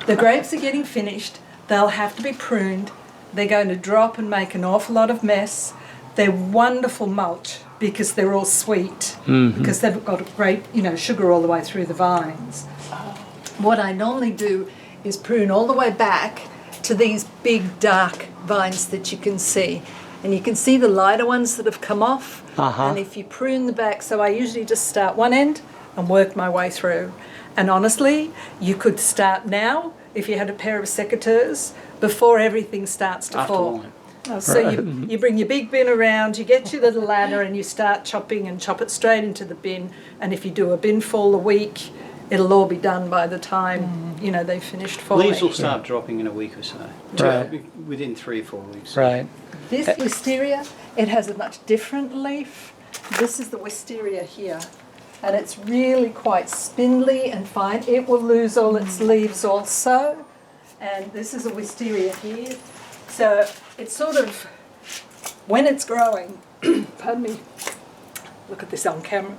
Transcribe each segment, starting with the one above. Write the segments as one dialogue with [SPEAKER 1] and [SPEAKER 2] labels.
[SPEAKER 1] The grapes are getting finished. They'll have to be pruned. They're going to drop and make an awful lot of mess. They're wonderful mulch because they're all sweet, because they've got great, sugar all the way through the vines. What I normally do is prune all the way back to these big dark vines that you can see. And you can see the lighter ones that have come off. And if you prune the back, so I usually just start one end and work my way through. And honestly, you could start now if you had a pair of secateurs before everything starts to fall. So you bring your big bin around, you get your little ladder and you start chopping and chop it straight into the bin. And if you do a bin full a week, it'll all be done by the time, they've finished falling.
[SPEAKER 2] Leaves will start dropping in a week or so, within 3 or 4 weeks.
[SPEAKER 1] Right. This wisteria, it has a much different leaf. This is the wisteria here. And it's really quite spindly and fine. It will lose all its leaves also. And this is a wisteria here. So it's sort of, when it's growing, pardon me, look at this on camera.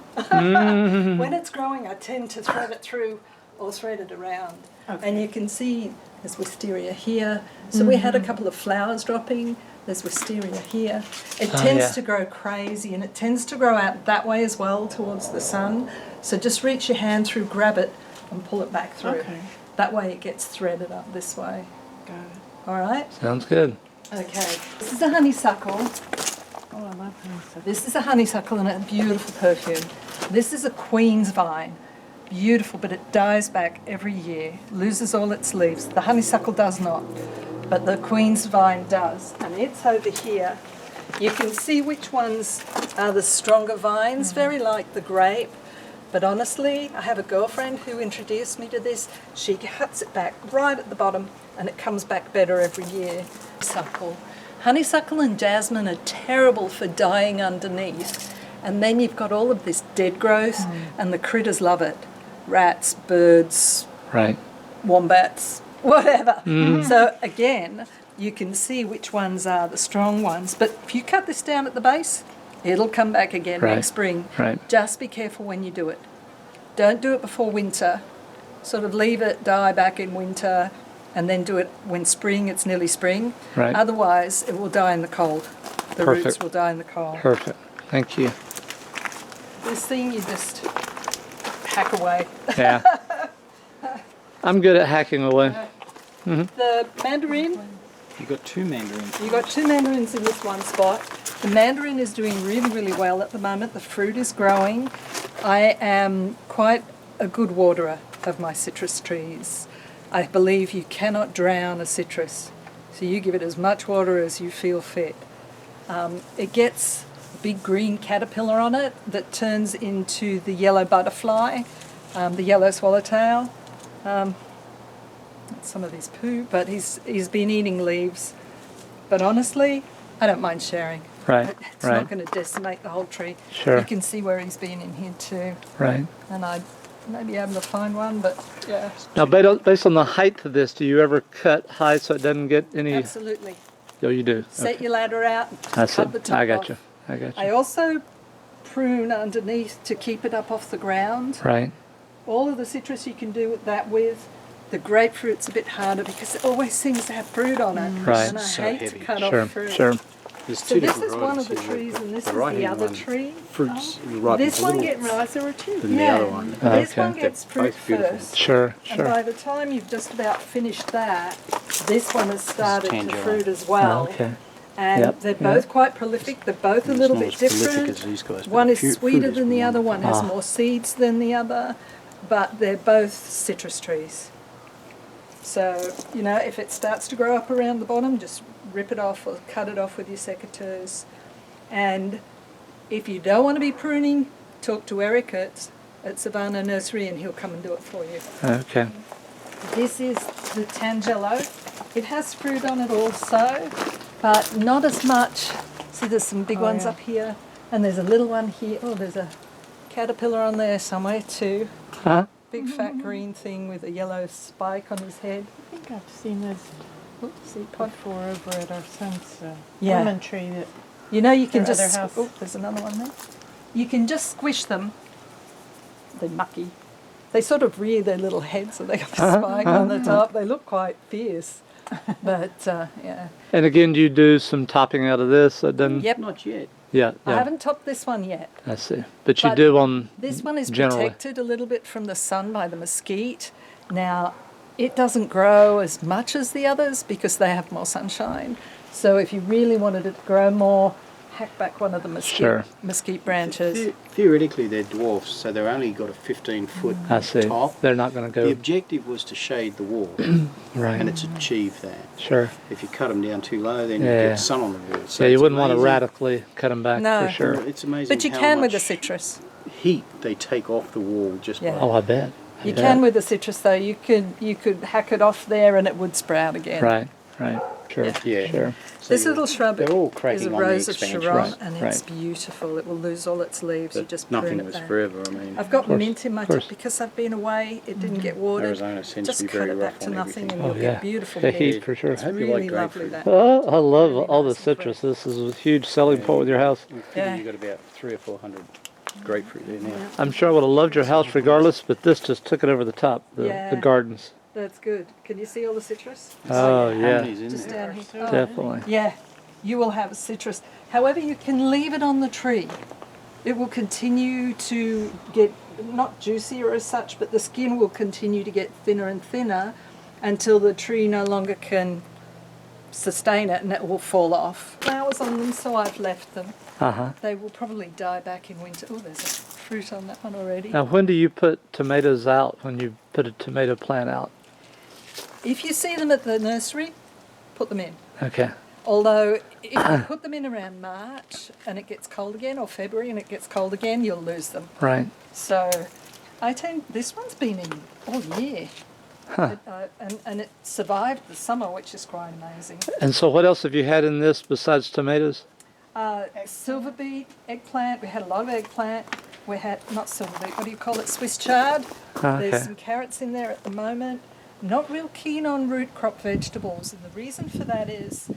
[SPEAKER 1] When it's growing, I tend to thread it through or thread it around. Okay. And you can see there's wisteria here. So we had a couple of flowers dropping. There's wisteria here. It tends to grow crazy, and it tends to grow out that way as well towards the sun. So just reach your hand through, grab it, and pull it back through. Okay. That way it gets threaded up this way. Got it. All right?
[SPEAKER 3] Sounds good.
[SPEAKER 1] Okay. This is a honeysuckle.
[SPEAKER 4] Oh, I love honeysuckle.
[SPEAKER 1] This is a honeysuckle and a beautiful perfume. This is a queen's vine. Beautiful, but it dies back every year, loses all its leaves. The honeysuckle does not, but the queen's vine does. And it's over here. You can see which ones are the stronger vines, very like the grape. But honestly, I have a girlfriend who introduced me to this. She cuts it back right at the bottom and it comes back better every year. Honeysuckle and jasmine are terrible for dying underneath. And then you've got all of this dead growth and the critters love it. Rats, birds, wombats, whatever. So again, you can see which ones are the strong ones. But if you cut this down at the base, it'll come back again next spring. Just be careful when you do it. Don't do it before winter. Sort of leave it die back in winter and then do it when spring, it's nearly spring. Otherwise, it will die in the cold. The roots will die in the cold.
[SPEAKER 3] Perfect. Thank you.
[SPEAKER 1] This thing you just hack away.
[SPEAKER 3] Yeah. I'm good at hacking away.
[SPEAKER 1] The mandarin.
[SPEAKER 2] You've got 2 mandarins.
[SPEAKER 1] You've got 2 mandarins in this one spot. The mandarin is doing really, really well at the moment. The fruit is growing. I am quite a good waterer of my citrus trees. I believe you cannot drown a citrus. So you give it as much water as you feel fit. It gets a big green caterpillar on it that turns into the yellow butterfly, the yellow swallowtail. Some of his poo, but he's been eating leaves. But honestly, I don't mind sharing. It's not going to decimate the whole tree. You can see where he's been in here too. And I may be able to find one, but yeah.
[SPEAKER 3] Now, based on the height of this, do you ever cut high so it doesn't get any?
[SPEAKER 1] Absolutely.
[SPEAKER 3] Oh, you do.
[SPEAKER 1] Set your ladder out. Cut the top
[SPEAKER 3] I got
[SPEAKER 1] off.
[SPEAKER 3] you. I got you.
[SPEAKER 1] I also prune underneath to keep it up off the ground. All of the citrus you can do that with. The grapefruit's a bit harder because it always seems to have fruit on it. And I hate to cut off fruit. So this is one of the trees and this is the other tree. This one gets This one gets fruit first. And by the time you've just about finished that, this one has started to fruit as well. And they're both quite prolific. They're both a little bit different. One is sweeter than the other, one has more seeds than the other, but they're both citrus trees. So, if it starts to grow up around the bottom, just rip it off or cut it off with your secateurs. And if you don't want to be pruning, talk to Eric at Savannah Nursery and he'll come and do it for you.
[SPEAKER 3] Okay.
[SPEAKER 1] This is the Tangelo. It has fruit on it also, but not as much. See, there's some big ones up here, and there's a little one here. Oh, there's a caterpillar on there somewhere too. Big fat green thing with a yellow spike on his head.
[SPEAKER 4] I think I've seen this seed pod before over at our son's lemon tree. That
[SPEAKER 1] you can just. Oh, there's another one there. You can just squish them. They're mucky. They sort of rear their little heads, so they got a spike on the top. They look quite fierce, but yeah.
[SPEAKER 3] And again, do you do some topping out of this?
[SPEAKER 1] Yep.
[SPEAKER 2] Not yet.
[SPEAKER 3] Yeah,
[SPEAKER 1] I
[SPEAKER 3] yeah.
[SPEAKER 1] haven't topped this one yet.
[SPEAKER 3] I see. But you
[SPEAKER 1] But
[SPEAKER 3] do on
[SPEAKER 1] This one is
[SPEAKER 3] generally.
[SPEAKER 1] protected a little bit from the sun by the mesquite. Now, it doesn't grow as much as the others because they have more sunshine. So if you really wanted it to grow more, hack back one of the mesquite branches.
[SPEAKER 2] Theoretically, they're dwarfs, so they've only got a 15-foot
[SPEAKER 3] I see.
[SPEAKER 2] top.
[SPEAKER 3] They're not going to
[SPEAKER 2] The
[SPEAKER 3] go.
[SPEAKER 2] objective was to shade the wall,
[SPEAKER 3] Right.
[SPEAKER 2] and it's achieved that.
[SPEAKER 3] Sure.
[SPEAKER 2] If you cut them down too low, then
[SPEAKER 3] Yeah.
[SPEAKER 2] you get sun on the wall. So
[SPEAKER 3] Yeah, you
[SPEAKER 2] it's
[SPEAKER 3] wouldn't want to
[SPEAKER 2] amazing-
[SPEAKER 3] radically cut them back
[SPEAKER 1] No.
[SPEAKER 3] for sure.
[SPEAKER 2] It's amazing
[SPEAKER 1] But you
[SPEAKER 2] how
[SPEAKER 1] can with the
[SPEAKER 2] much
[SPEAKER 1] citrus.
[SPEAKER 2] heat they take off the wall just
[SPEAKER 1] Yeah.
[SPEAKER 2] by
[SPEAKER 3] Oh, I bet.
[SPEAKER 1] You
[SPEAKER 3] Yeah.
[SPEAKER 1] can with the citrus though. You could hack it off there and it would sprout again.
[SPEAKER 3] Right, right. Sure,
[SPEAKER 2] Yeah.
[SPEAKER 3] sure.
[SPEAKER 2] So
[SPEAKER 1] This
[SPEAKER 2] you're-
[SPEAKER 1] little shrub
[SPEAKER 2] they're all
[SPEAKER 1] is
[SPEAKER 2] cracking
[SPEAKER 1] a
[SPEAKER 2] on the
[SPEAKER 1] rose of
[SPEAKER 2] expansion.
[SPEAKER 1] Sharon,
[SPEAKER 3] Right,
[SPEAKER 1] and
[SPEAKER 3] right.
[SPEAKER 1] it's beautiful. It will lose all its leaves. You
[SPEAKER 2] But
[SPEAKER 1] just
[SPEAKER 2] nothing
[SPEAKER 1] prune it
[SPEAKER 2] was
[SPEAKER 1] back.
[SPEAKER 2] forever. I mean,
[SPEAKER 1] I've got
[SPEAKER 3] course,
[SPEAKER 1] mint in my
[SPEAKER 3] of course.
[SPEAKER 1] tip because I've been away. It didn't get watered.
[SPEAKER 2] Arizona seems
[SPEAKER 1] Just
[SPEAKER 2] to be
[SPEAKER 1] cut
[SPEAKER 2] very
[SPEAKER 1] it back
[SPEAKER 2] rough
[SPEAKER 1] to
[SPEAKER 2] on
[SPEAKER 1] nothing,
[SPEAKER 2] everything.
[SPEAKER 1] and
[SPEAKER 3] Oh,
[SPEAKER 1] you'll
[SPEAKER 3] yeah.
[SPEAKER 1] get beautiful
[SPEAKER 3] The
[SPEAKER 1] mint.
[SPEAKER 3] heat for sure.
[SPEAKER 2] I hope you
[SPEAKER 1] Really
[SPEAKER 2] like
[SPEAKER 1] lovely
[SPEAKER 2] grapefruit.
[SPEAKER 1] that.
[SPEAKER 3] Oh, I love
[SPEAKER 1] Really
[SPEAKER 3] all the
[SPEAKER 1] nice and
[SPEAKER 3] citrus.
[SPEAKER 1] fresh.
[SPEAKER 3] This is a huge selling point with your house.
[SPEAKER 2] We figure
[SPEAKER 1] Yeah.
[SPEAKER 2] you've got about 300 or 400 grapefruit there now.
[SPEAKER 3] I'm sure I would have loved your house regardless, but this just took it over the top, the
[SPEAKER 1] Yeah.
[SPEAKER 3] gardens.
[SPEAKER 1] That's good. Can you see all the citrus?
[SPEAKER 3] Oh,
[SPEAKER 2] How
[SPEAKER 3] yeah,
[SPEAKER 2] many's in
[SPEAKER 1] Just
[SPEAKER 2] there?
[SPEAKER 1] down here.
[SPEAKER 4] Oh,
[SPEAKER 3] definitely.
[SPEAKER 1] Yeah, you will have citrus. However, you can leave it on the tree. It will continue to get not juicier as such, but the skin will continue to get thinner and thinner until the tree no longer can sustain it and it will fall off. Flowers on them, so I've left them.
[SPEAKER 3] Uh-huh.
[SPEAKER 1] They will probably die back in winter. Oh, there's a fruit on that one already.
[SPEAKER 3] Now, when do you put tomatoes out, when you put a tomato plant out?
[SPEAKER 1] If you see them at the nursery, put them in.
[SPEAKER 3] Okay.
[SPEAKER 1] Although, if you put them in around March and it gets cold again, or February and it gets cold again, you'll lose them.
[SPEAKER 3] Right.
[SPEAKER 1] So, this one's been in all year.
[SPEAKER 3] Huh.
[SPEAKER 1] And it survived the summer, which is quite amazing.
[SPEAKER 3] And so what else have you had in this besides tomatoes?
[SPEAKER 1] Silver beet, eggplant, we had a lot of eggplant. We had, not silver beet, what do you call it, Swiss chard.
[SPEAKER 3] Okay.
[SPEAKER 1] There's some carrots in there at the moment. Not real keen on root crop vegetables, and the reason for that is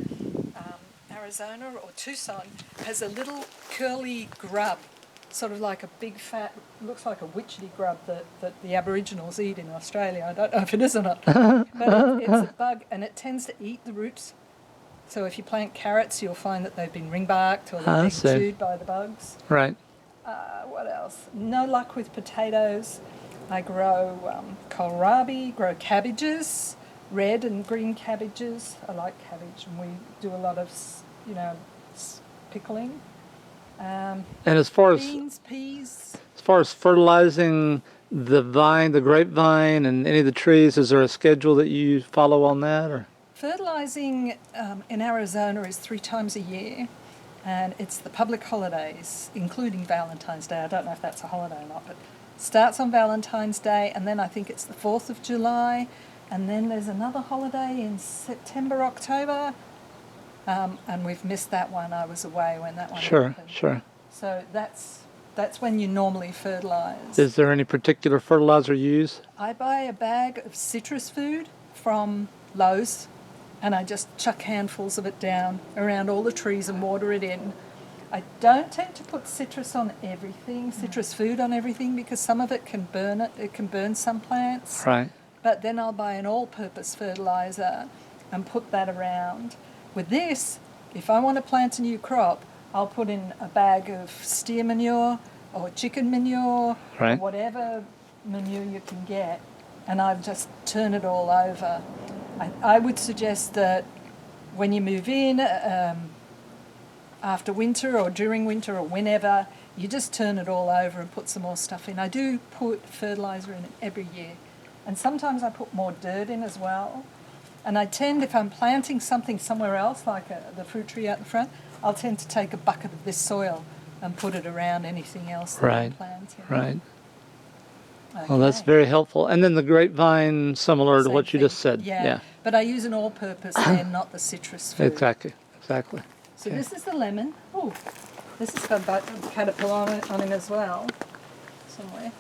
[SPEAKER 1] Arizona or Tucson has a little curly grub, sort of like a big fat, looks like a witchetty grub that the Aboriginals eat in Australia. I don't know if it is or not, but it's a bug and it tends to eat the roots. So if you plant carrots, you'll find that they've been ring-barked or they've
[SPEAKER 3] I
[SPEAKER 1] been
[SPEAKER 3] see.
[SPEAKER 1] chewed by the bugs.
[SPEAKER 3] Right.
[SPEAKER 1] What else? No luck with potatoes. I grow kohlrabi, grow cabbages, red and green cabbages. I like cabbage, and we do a lot of, pickling.
[SPEAKER 3] And as far as
[SPEAKER 1] Beans, peas.
[SPEAKER 3] fertilizing the vine, the grapevine, and any of the trees, is there a schedule that you follow on that, or?
[SPEAKER 1] Fertilizing in Arizona is 3 times a year, and it's the public holidays, including Valentine's Day. I don't know if that's a holiday or not, but starts on Valentine's Day, and then I think it's the 4th of July, and then there's another holiday in September, October, and we've missed that one. I was away when that one
[SPEAKER 3] Sure,
[SPEAKER 1] happened.
[SPEAKER 3] sure.
[SPEAKER 1] So that's when you normally fertilize.
[SPEAKER 3] Is there any particular fertilizer you use?
[SPEAKER 1] I buy a bag of citrus food from Lowe's, and I just chuck handfuls of it down around all the trees and water it in. I don't tend to put citrus on everything, citrus food on everything, because some of it can burn it. It can burn some plants.
[SPEAKER 3] Right.
[SPEAKER 1] But then I'll buy an all-purpose fertilizer and put that around. With this, if I want to plant a new crop, I'll put in a bag of steer manure or chicken manure,
[SPEAKER 3] Right.
[SPEAKER 1] or whatever manure you can get, and I just turn it all over. I would suggest that when you move in, after winter or during winter or whenever, you just turn it all over and put some more stuff in. I do put fertilizer in every year, and sometimes I put more dirt in as well. And I tend, if I'm planting something somewhere else, like the fruit tree out in front, I'll tend to take a bucket of this soil and put it around anything else that I'm
[SPEAKER 3] Right.
[SPEAKER 1] planting.
[SPEAKER 3] Right.
[SPEAKER 1] Okay.
[SPEAKER 3] Well, that's very helpful. And then the grapevine, similar to
[SPEAKER 1] Same
[SPEAKER 3] what you
[SPEAKER 1] thing.
[SPEAKER 3] just said.
[SPEAKER 1] Yeah. But I use an all-purpose and not the citrus food.
[SPEAKER 3] Exactly. Exactly.
[SPEAKER 1] So
[SPEAKER 3] Okay.
[SPEAKER 1] this is the lemon. Oh, this has got a caterpillar on him as well, somewhere.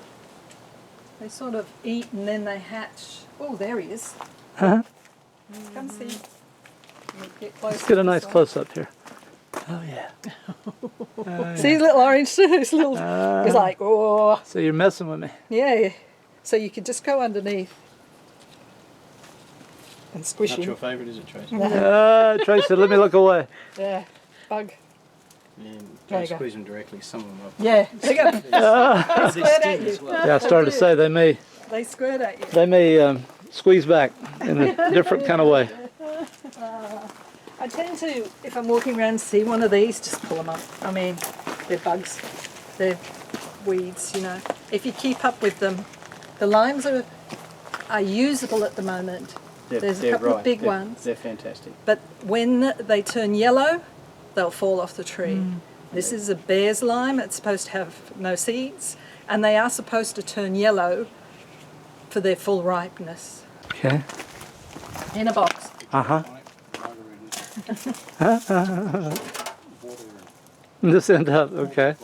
[SPEAKER 1] They sort of eat and then they hatch. Oh, there he is.
[SPEAKER 3] Uh-huh.
[SPEAKER 1] Come see. We'll get closer
[SPEAKER 3] Let's get a
[SPEAKER 1] this
[SPEAKER 3] nice
[SPEAKER 1] one.
[SPEAKER 3] close-up here. Oh, yeah.
[SPEAKER 1] See his little orange too. His little. He's like, oh,
[SPEAKER 3] So you're messing with me.
[SPEAKER 1] yeah. So you could just go underneath and squish
[SPEAKER 2] Not
[SPEAKER 1] him.
[SPEAKER 2] your favourite, is it, Tracy?
[SPEAKER 3] Tracy, let me look away.
[SPEAKER 1] Yeah, bug.
[SPEAKER 2] Yeah,
[SPEAKER 1] There
[SPEAKER 2] don't
[SPEAKER 1] you go.
[SPEAKER 2] squeeze them directly. Some of them are.
[SPEAKER 1] Yeah, there you go.
[SPEAKER 2] They
[SPEAKER 1] Squirt at
[SPEAKER 2] sting
[SPEAKER 1] you.
[SPEAKER 2] as well.
[SPEAKER 3] Yeah, I started to say they
[SPEAKER 1] They squirt at you.
[SPEAKER 3] may squeeze back in a different kind of way.
[SPEAKER 1] I tend to, if I'm walking around and see one of these, just pull them up. I mean, they're bugs. They're weeds, you know. If you keep up with them, the limes are usable at the moment. There's a couple of big ones.
[SPEAKER 2] They're fantastic.
[SPEAKER 1] But when they turn yellow, they'll fall off the tree. This is a bear's lime. It's supposed to have no seeds. And they are supposed to turn yellow for their full ripeness.
[SPEAKER 3] Okay.
[SPEAKER 1] In a box.
[SPEAKER 3] Uh-huh. This end up, okay.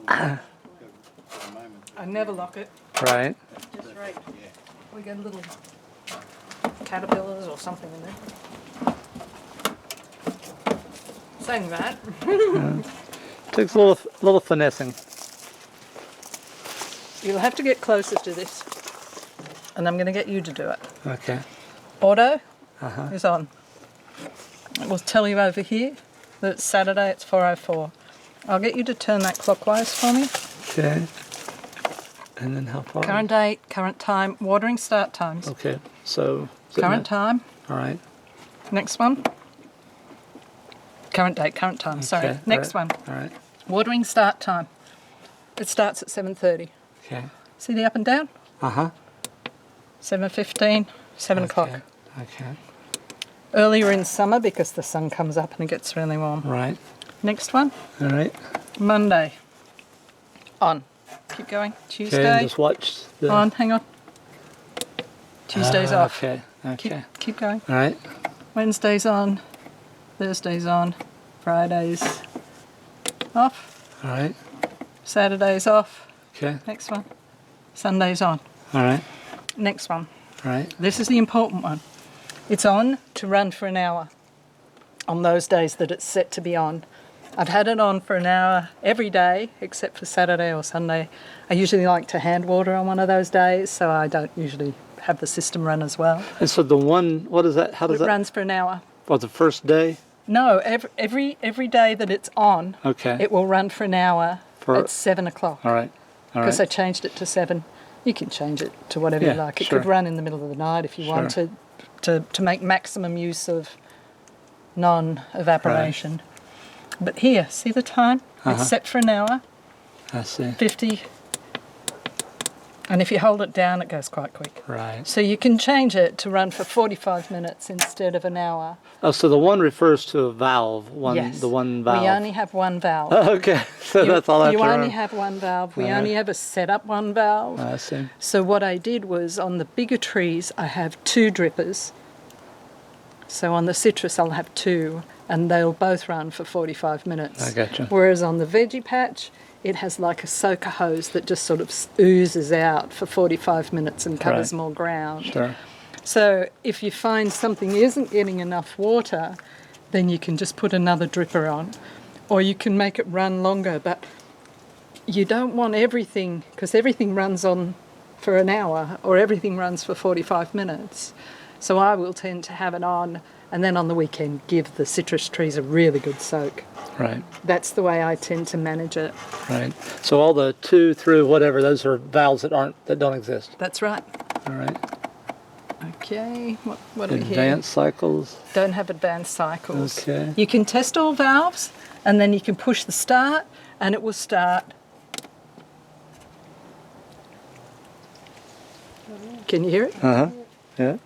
[SPEAKER 1] I never lock it.
[SPEAKER 3] Right.
[SPEAKER 1] Just right. We get little caterpillars or something in there. Saying that.
[SPEAKER 3] Takes a little finessing.
[SPEAKER 1] You'll have to get closer to this. And I'm going to get you to do it.
[SPEAKER 3] Okay.
[SPEAKER 1] Auto is on. It will tell you over here that it's Saturday, it's 4:04. I'll get you to turn that clockwise for me.
[SPEAKER 3] Okay. And then how far?
[SPEAKER 1] Current date, current time, watering start times.
[SPEAKER 3] Okay. So.
[SPEAKER 1] Current time.
[SPEAKER 3] All right.
[SPEAKER 1] Next one. Current date, current time. Sorry.
[SPEAKER 3] Okay,
[SPEAKER 1] Next
[SPEAKER 3] all right,
[SPEAKER 1] one.
[SPEAKER 3] All right.
[SPEAKER 1] Watering start time. It starts at 7:30.
[SPEAKER 3] Okay.
[SPEAKER 1] See the up and down?
[SPEAKER 3] Uh-huh.
[SPEAKER 1] 7:15, 7 o'clock.
[SPEAKER 3] Okay.
[SPEAKER 1] Earlier in summer because the sun comes up and it gets really warm.
[SPEAKER 3] Right.
[SPEAKER 1] Next one.
[SPEAKER 3] All right.
[SPEAKER 1] Monday. On. Keep going. Tuesday.
[SPEAKER 3] Okay, and just watch the...
[SPEAKER 1] On. Hang on. Tuesday's off.
[SPEAKER 3] Okay. Okay.
[SPEAKER 1] Keep going.
[SPEAKER 3] All right.
[SPEAKER 1] Wednesday's on. Thursday's on. Friday's off.
[SPEAKER 3] All right.
[SPEAKER 1] Saturday's off.
[SPEAKER 3] Okay.
[SPEAKER 1] Next one. Sunday's on.
[SPEAKER 3] All right.
[SPEAKER 1] Next one.
[SPEAKER 3] All right.
[SPEAKER 1] This is the important one. It's on to run for an hour on those days that it's set to be on. I've had it on for an hour every day except for Saturday or Sunday. I usually like to hand water on one of those days, so I don't usually have the system run as well.
[SPEAKER 3] And so the one, what is that? How does
[SPEAKER 1] It
[SPEAKER 3] that?
[SPEAKER 1] runs for an hour.
[SPEAKER 3] For the first day?
[SPEAKER 1] No, every day that it's on,
[SPEAKER 3] Okay.
[SPEAKER 1] it will run for an hour at 7 o'clock.
[SPEAKER 3] All right. All
[SPEAKER 1] Because I
[SPEAKER 3] right.
[SPEAKER 1] changed it to 7. You can change it to whatever
[SPEAKER 3] Yeah,
[SPEAKER 1] you like. It
[SPEAKER 3] sure.
[SPEAKER 1] could run in the middle of the night if you want to make maximum use of non-evaporation. But here, see the time? It's set for an hour,
[SPEAKER 3] I see.
[SPEAKER 1] 50. And if you hold it down, it goes quite quick.
[SPEAKER 3] Right.
[SPEAKER 1] So you can change it to run for 45 minutes instead of an hour.
[SPEAKER 3] Oh, so the one refers to a valve.
[SPEAKER 1] Yes.
[SPEAKER 3] The one valve.
[SPEAKER 1] We only have one valve.
[SPEAKER 3] Okay. So that's all I have
[SPEAKER 1] You
[SPEAKER 3] to
[SPEAKER 1] only
[SPEAKER 3] remember.
[SPEAKER 1] have one valve. We
[SPEAKER 3] Alright.
[SPEAKER 1] only ever set up one valve.
[SPEAKER 3] I see.
[SPEAKER 1] So what I did was on the bigger trees, I have 2 drippers. So on the citrus, I'll have 2, and they'll both run for 45 minutes.
[SPEAKER 3] I gotcha.
[SPEAKER 1] Whereas on the veggie patch, it has like a soaker hose that just sort of oozes out for 45 minutes and covers
[SPEAKER 3] Right.
[SPEAKER 1] more ground.
[SPEAKER 3] Sure.
[SPEAKER 1] So if you find something isn't getting enough water, then you can just put another dripper on, or you can make it run longer. But you don't want everything, because everything runs on for an hour or everything runs for 45 minutes. So I will tend to have it on, and then on the weekend give the citrus trees a really good soak.
[SPEAKER 3] Right.
[SPEAKER 1] That's the way I tend to manage it.
[SPEAKER 3] Right. So all the 2 through whatever, those are valves that don't exist.
[SPEAKER 1] That's right.
[SPEAKER 3] All right.
[SPEAKER 1] Okay, what are we here?
[SPEAKER 3] Advanced cycles.
[SPEAKER 1] Don't have advanced cycles.
[SPEAKER 3] Okay.
[SPEAKER 1] You can test all valves, and then you can push the start, and it will start. Can you hear it?
[SPEAKER 3] Uh-huh. Yeah.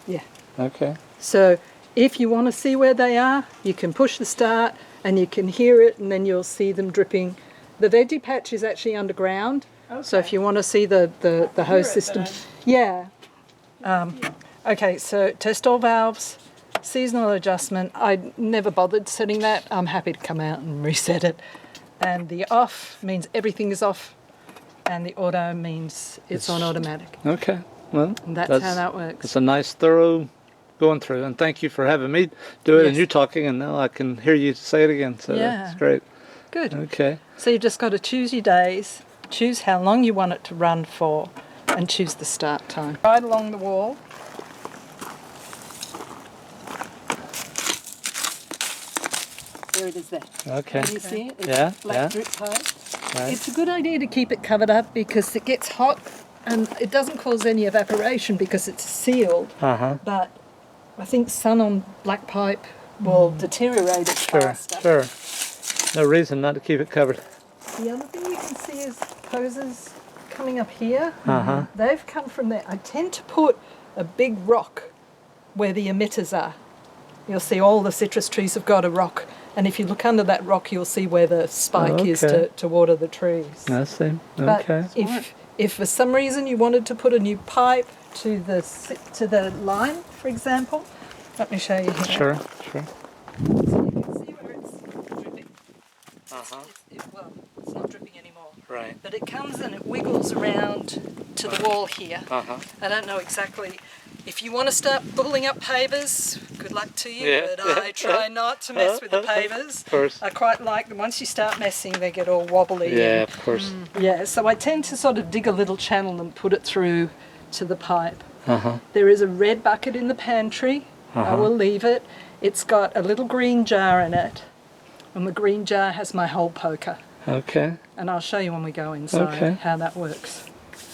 [SPEAKER 1] Yeah.
[SPEAKER 3] Okay.
[SPEAKER 1] So if you want to see where they are, you can push the start, and you can hear it, and then you'll see them dripping. The veggie patch is actually underground, so if you want to see the hose system. Yeah. Okay, so test all valves, seasonal adjustment. I never bothered setting that. I'm happy to come out and reset it. And the off means everything is off, and the auto means it's on automatic.
[SPEAKER 3] Okay. Well,
[SPEAKER 1] And that's how that works.
[SPEAKER 3] It's a nice, thorough going through, and thank you for having me do it and
[SPEAKER 1] Yes.
[SPEAKER 3] you talking, and now I can hear you say it again. So
[SPEAKER 1] Yeah.
[SPEAKER 3] that's great.
[SPEAKER 1] Good.
[SPEAKER 3] Okay.
[SPEAKER 1] So you've just got to choose your days choose how long you want it to run for, and choose the start time. Right along the wall. There it is there.
[SPEAKER 3] Okay.
[SPEAKER 1] Can you see it? It's
[SPEAKER 3] Yeah,
[SPEAKER 1] black
[SPEAKER 3] yeah.
[SPEAKER 1] drip pipe.
[SPEAKER 3] Right.
[SPEAKER 1] It's a good idea to keep it covered up because it gets hot and it doesn't cause any evaporation because it's sealed.
[SPEAKER 3] Uh-huh.
[SPEAKER 1] But I think sun on black pipe will deteriorate it
[SPEAKER 3] Sure,
[SPEAKER 1] faster.
[SPEAKER 3] sure. No reason not to keep it covered.
[SPEAKER 1] The other thing you can see is hoses coming up here.
[SPEAKER 3] Uh-huh.
[SPEAKER 1] They've come from there. I tend to put a big rock where the emitters are. You'll see all the citrus trees have got a rock, and if you look under that rock, you'll see where the spike is
[SPEAKER 3] Okay.
[SPEAKER 1] to water the trees.
[SPEAKER 3] I see.
[SPEAKER 1] But
[SPEAKER 3] Okay.
[SPEAKER 1] if for some reason you wanted to put a new pipe to the line, for example, let me show you here.
[SPEAKER 3] Sure, sure.
[SPEAKER 1] So you can see where it's dripping.
[SPEAKER 3] Uh-huh.
[SPEAKER 1] Well, it's not dripping anymore.
[SPEAKER 3] Right.
[SPEAKER 1] But it comes and it wiggles around to the wall here.
[SPEAKER 3] Uh-huh.
[SPEAKER 1] I don't know exactly. If you want to start pulling up pavers, good luck to you,
[SPEAKER 3] Yeah.
[SPEAKER 1] but I try not to mess with the pavers.
[SPEAKER 3] Of course.
[SPEAKER 1] I quite like them. Once you start messing, they get all wobbly.
[SPEAKER 3] Yeah,
[SPEAKER 1] and-
[SPEAKER 3] of course.
[SPEAKER 1] yeah, so I tend to sort of dig a little channel and put it through to the pipe.
[SPEAKER 3] Uh-huh.
[SPEAKER 1] There is a red bucket in the pantry. I
[SPEAKER 3] Uh-huh.
[SPEAKER 1] will leave it. It's got a little green jar in it, and the green jar has my hole poker.
[SPEAKER 3] Okay.
[SPEAKER 1] And I'll show you when we go inside
[SPEAKER 3] Okay.
[SPEAKER 1] how that works.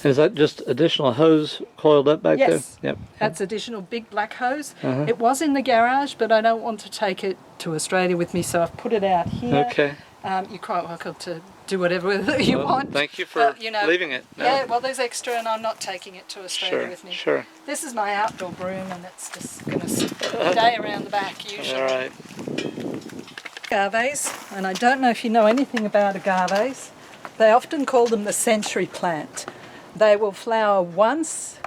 [SPEAKER 3] Is that just additional hose coiled up back
[SPEAKER 1] Yes.
[SPEAKER 3] there? Yep.
[SPEAKER 1] That's additional big black hose.
[SPEAKER 3] Uh-huh.
[SPEAKER 1] It was in the garage, but I don't want to take it to Australia with me, so I've put it out here.
[SPEAKER 3] Okay.
[SPEAKER 1] You're quite welcome to do whatever with it you
[SPEAKER 3] Well,
[SPEAKER 1] want.
[SPEAKER 3] Thank you for
[SPEAKER 1] But, you know,
[SPEAKER 3] leaving it. No.
[SPEAKER 1] Yeah, well, there's extra, and I'm not taking it to Australia
[SPEAKER 3] Sure,
[SPEAKER 1] with me.
[SPEAKER 3] sure.
[SPEAKER 1] This is my outdoor broom, and it's just going to stay around the back usually.
[SPEAKER 3] All right.
[SPEAKER 1] Agaves, and I don't know if you know anything about agaves. They often call them the century plant. They will flower once,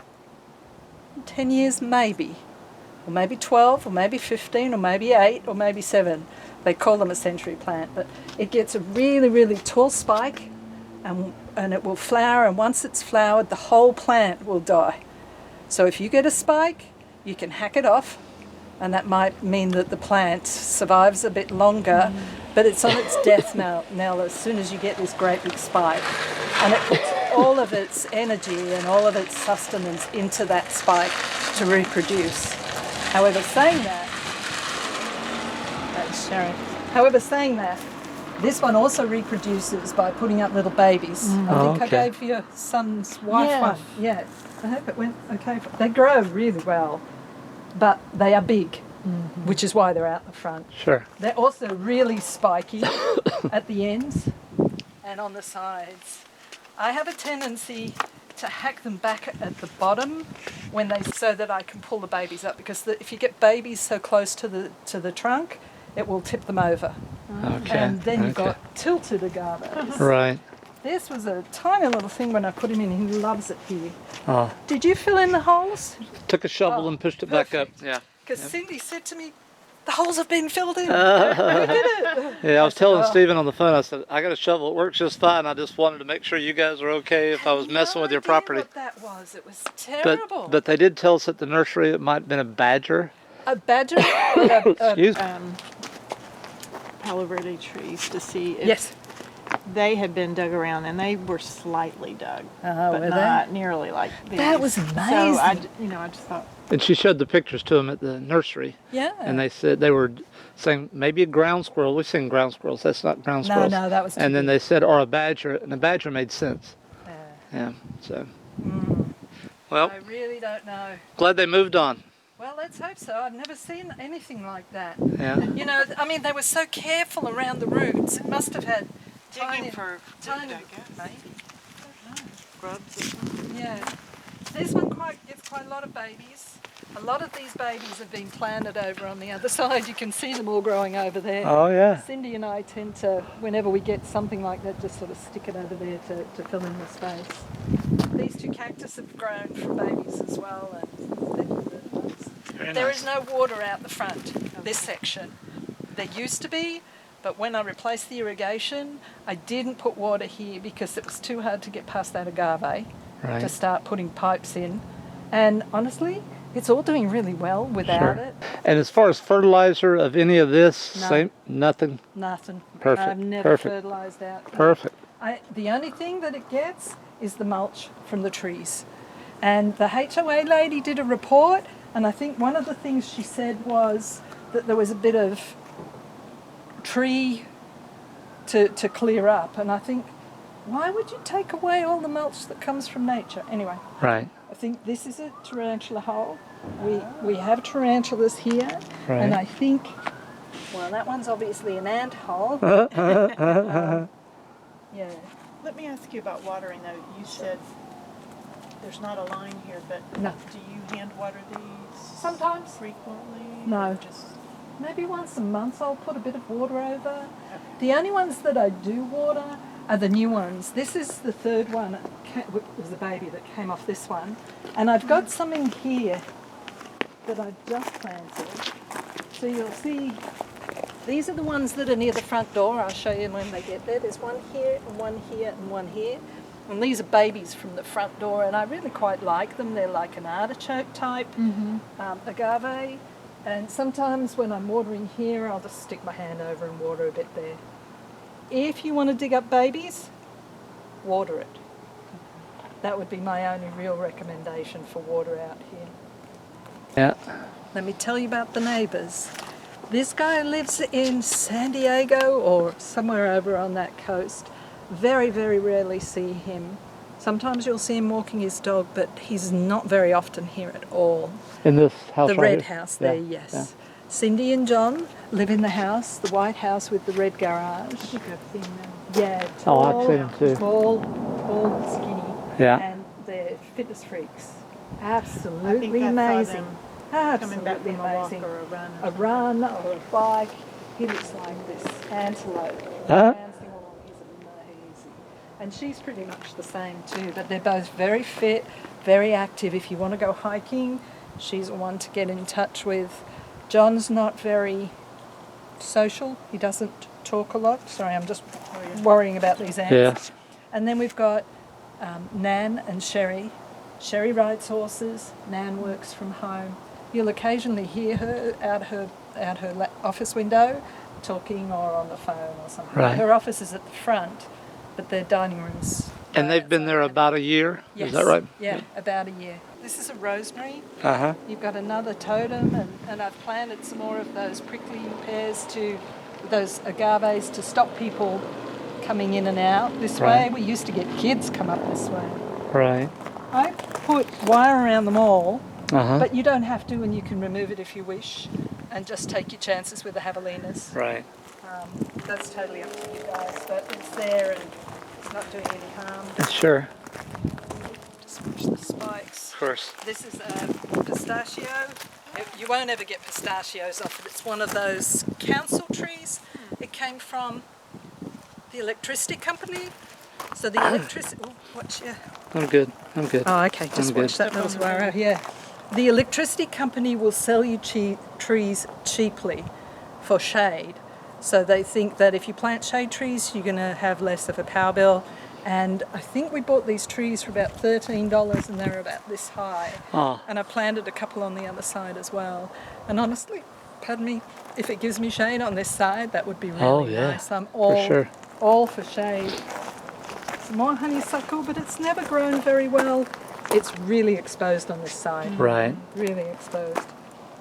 [SPEAKER 1] 10 years maybe, or maybe 12, or maybe 15, or maybe 8, or maybe 7. They call them a century plant, but it gets a really, really tall spike, and it will flower, and once it's flowered, the whole plant will die. So if you get a spike, you can hack it off, and that might mean that the plant survives a bit longer, but it's on its death knell as soon as you get this great big spike. And it puts all of its energy and all of its sustenance into that spike to reproduce. However, saying that, that's Sharon. However, saying that, this one also reproduces by putting up little babies. I think
[SPEAKER 3] okay.
[SPEAKER 1] I gave your son's wife
[SPEAKER 4] Yeah.
[SPEAKER 1] one. Yeah, I hope it went okay. They grow really well, but they are big, which is why they're out the front.
[SPEAKER 3] Sure.
[SPEAKER 1] They're also really spiky at the ends and on the sides. I have a tendency to hack them back at the bottom so that I can pull the babies up, because if you get babies so close to the trunk, it will tip them over.
[SPEAKER 3] Okay.
[SPEAKER 1] And then you've
[SPEAKER 3] okay.
[SPEAKER 1] got tilted agaves.
[SPEAKER 3] Right.
[SPEAKER 1] This was a tiny little thing when I put him in. He loves it here.
[SPEAKER 3] Oh.
[SPEAKER 1] Did you fill in the holes?
[SPEAKER 3] Took a shovel and pushed it back up. Yeah.
[SPEAKER 1] Because Cindy said to me, the holes have been filled in. We did it.
[SPEAKER 3] Yeah, I was telling
[SPEAKER 1] Oh.
[SPEAKER 3] Stephen on the phone, I said, I got a shovel, it works just fine. I just wanted to make sure you guys are okay if I was messing with your
[SPEAKER 1] No idea
[SPEAKER 3] property.
[SPEAKER 1] What that was. It was terrible.
[SPEAKER 3] But they did tell us at the nursery it might have been a badger.
[SPEAKER 1] A badger.
[SPEAKER 3] Excuse me.
[SPEAKER 4] Palo Verde trees to see if
[SPEAKER 1] Yes.
[SPEAKER 4] they had been dug around, and they were slightly dug,
[SPEAKER 1] Oh,
[SPEAKER 4] but
[SPEAKER 1] were they?
[SPEAKER 4] not nearly like these.
[SPEAKER 1] That was
[SPEAKER 4] So I just thought,
[SPEAKER 3] And she showed the pictures to them at the nursery.
[SPEAKER 1] Yeah.
[SPEAKER 3] And they said they were saying maybe a ground squirrel. We've seen ground squirrels. That's not ground
[SPEAKER 1] No,
[SPEAKER 3] squirrels.
[SPEAKER 1] no, that was too
[SPEAKER 3] And then
[SPEAKER 1] big.
[SPEAKER 3] they said, or a badger. And a badger made sense.
[SPEAKER 1] Yeah.
[SPEAKER 3] Yeah. So. Well,
[SPEAKER 1] I really don't know.
[SPEAKER 3] glad they moved on.
[SPEAKER 1] Well, let's hope so. I've never seen anything like that.
[SPEAKER 3] Yeah.
[SPEAKER 1] You know, I mean, they were so careful around the roots. It must have had
[SPEAKER 4] digging for
[SPEAKER 1] tiny,
[SPEAKER 4] food, I guess.
[SPEAKER 1] maybe.
[SPEAKER 4] Grubs or something.
[SPEAKER 1] Yeah. This one gets quite a lot of babies. A lot of these babies have been planted over on the other side. You can see them all growing over there.
[SPEAKER 3] Oh, yeah.
[SPEAKER 1] Cindy and I tend to, whenever we get something like that, just sort of stick it over there to fill in the space. These two cactus have grown from babies as well. And
[SPEAKER 3] Very
[SPEAKER 1] there
[SPEAKER 3] nice.
[SPEAKER 1] is no water out the front, this section. There used to be, but when I replaced the irrigation, I didn't put water here because it was too hard to get past that agave to
[SPEAKER 3] Right.
[SPEAKER 1] start putting pipes in. And honestly, it's all doing really well without
[SPEAKER 3] Sure.
[SPEAKER 1] it.
[SPEAKER 3] And as far as fertilizer of any of this,
[SPEAKER 1] No.
[SPEAKER 3] same, nothing.
[SPEAKER 1] Nothing.
[SPEAKER 3] Perfect,
[SPEAKER 1] I've never
[SPEAKER 3] perfect.
[SPEAKER 1] fertilised out.
[SPEAKER 3] Perfect.
[SPEAKER 1] The only thing that it gets is the mulch from the trees. And the HOA lady did a report, and I think one of the things she said was that there was a bit of tree to clear up. And I think, why would you take away all the mulch that comes from nature? Anyway,
[SPEAKER 3] Right.
[SPEAKER 1] I think this is a tarantula hole. We have tarantulas here,
[SPEAKER 3] Right.
[SPEAKER 1] and I think, well, that one's obviously an ant hole. Yeah.
[SPEAKER 4] Let me ask you about watering though. You said there's not a line here, but
[SPEAKER 1] No.
[SPEAKER 4] do you hand water these
[SPEAKER 1] Sometimes.
[SPEAKER 4] frequently?
[SPEAKER 1] No.
[SPEAKER 4] Or just
[SPEAKER 1] Maybe once a month I'll put a bit of water over. The only ones that I do water are the new ones. This is the third one. It was a baby that came off this one. And I've got some in here that I've just planted. So you'll see, these are the ones that are near the front door. I'll show you when they get there. There's one here and one here and one here. And these are babies from the front door, and I really quite like them. They're like an artichoke type agave. And sometimes when I'm watering here, I'll just stick my hand over and water a bit there. If you want to dig up babies, water it. That would be my only real recommendation for water out here.
[SPEAKER 3] Yeah.
[SPEAKER 1] Let me tell you about the neighbours. This guy lives in San Diego or somewhere over on that coast. Very, very rarely see him. Sometimes you'll see him walking his dog, but he's not very often here at all.
[SPEAKER 3] In this house
[SPEAKER 1] The
[SPEAKER 3] right
[SPEAKER 1] red
[SPEAKER 3] here?
[SPEAKER 1] house there,
[SPEAKER 3] Yeah,
[SPEAKER 1] yes.
[SPEAKER 3] yeah.
[SPEAKER 1] Cindy and John live in the house, the white house with the red garage.
[SPEAKER 4] I think I've seen them.
[SPEAKER 1] Yeah,
[SPEAKER 3] Oh,
[SPEAKER 1] tall,
[SPEAKER 3] I've seen them too.
[SPEAKER 1] tall and skinny.
[SPEAKER 3] Yeah.
[SPEAKER 1] And they're fitness freaks.
[SPEAKER 4] I
[SPEAKER 1] Absolutely
[SPEAKER 4] think I saw
[SPEAKER 1] amazing.
[SPEAKER 4] them coming back
[SPEAKER 1] Absolutely
[SPEAKER 4] from a walk
[SPEAKER 1] amazing.
[SPEAKER 4] or a run.
[SPEAKER 1] A run or a bike. He looks like this antelope.
[SPEAKER 3] Huh?
[SPEAKER 1] Dancing along. He's amazing. And she's pretty much the same too, but they're both very fit, very active. If you want to go hiking, she's the one to get in touch with. John's not very social. He doesn't talk a lot. Sorry, I'm just worrying about these ants.
[SPEAKER 3] Yeah.
[SPEAKER 1] And then we've got Nan and Sherry. Sherry rides horses. Nan works from home. You'll occasionally hear her out her office window talking or on the phone or something.
[SPEAKER 3] Right.
[SPEAKER 1] Her office is at the front, but their dining room's
[SPEAKER 3] And they've been there about a year?
[SPEAKER 1] Yes.
[SPEAKER 3] Is that right?
[SPEAKER 1] Yeah, about a year. This is a rosemary.
[SPEAKER 3] Uh-huh.
[SPEAKER 1] You've got another totem, and I've planted some more of those prickly pears those agaves to stop people coming in and out this
[SPEAKER 3] Right.
[SPEAKER 1] way. We used to get kids come up this way.
[SPEAKER 3] Right.
[SPEAKER 1] I put wire around them all,
[SPEAKER 3] Uh-huh.
[SPEAKER 1] but you don't have to, and you can remove it if you wish, and just take your chances with the javelinas.
[SPEAKER 3] Right.
[SPEAKER 1] That's totally up to you guys, but it's there and it's not doing any harm.
[SPEAKER 3] Sure.
[SPEAKER 1] Just push the spikes.
[SPEAKER 3] Of course.
[SPEAKER 1] This is a pistachio. You won't ever get pistachios off it. It's one of those council trees. It came from the electricity company. So the electricity... Oh, watch, yeah.
[SPEAKER 3] I'm good. I'm good.
[SPEAKER 1] Oh, okay, just
[SPEAKER 3] I'm
[SPEAKER 1] watch
[SPEAKER 3] good.
[SPEAKER 1] that little wire. Yeah. The electricity company will sell you trees cheaply for shade. So they think that if you plant shade trees, you're going to have less of a power bill. And I think we bought these trees for about $13 and they're about this high.
[SPEAKER 3] Oh.
[SPEAKER 1] And I planted a couple on the other side as well. And honestly, pardon me, if it gives me shade on this side, that would be really
[SPEAKER 3] Oh, yeah,
[SPEAKER 1] nice. I'm
[SPEAKER 3] for sure.
[SPEAKER 1] all for shade. Some more honeysuckle, but it's never grown very well. It's really exposed on this side.
[SPEAKER 3] Right.
[SPEAKER 1] Really exposed.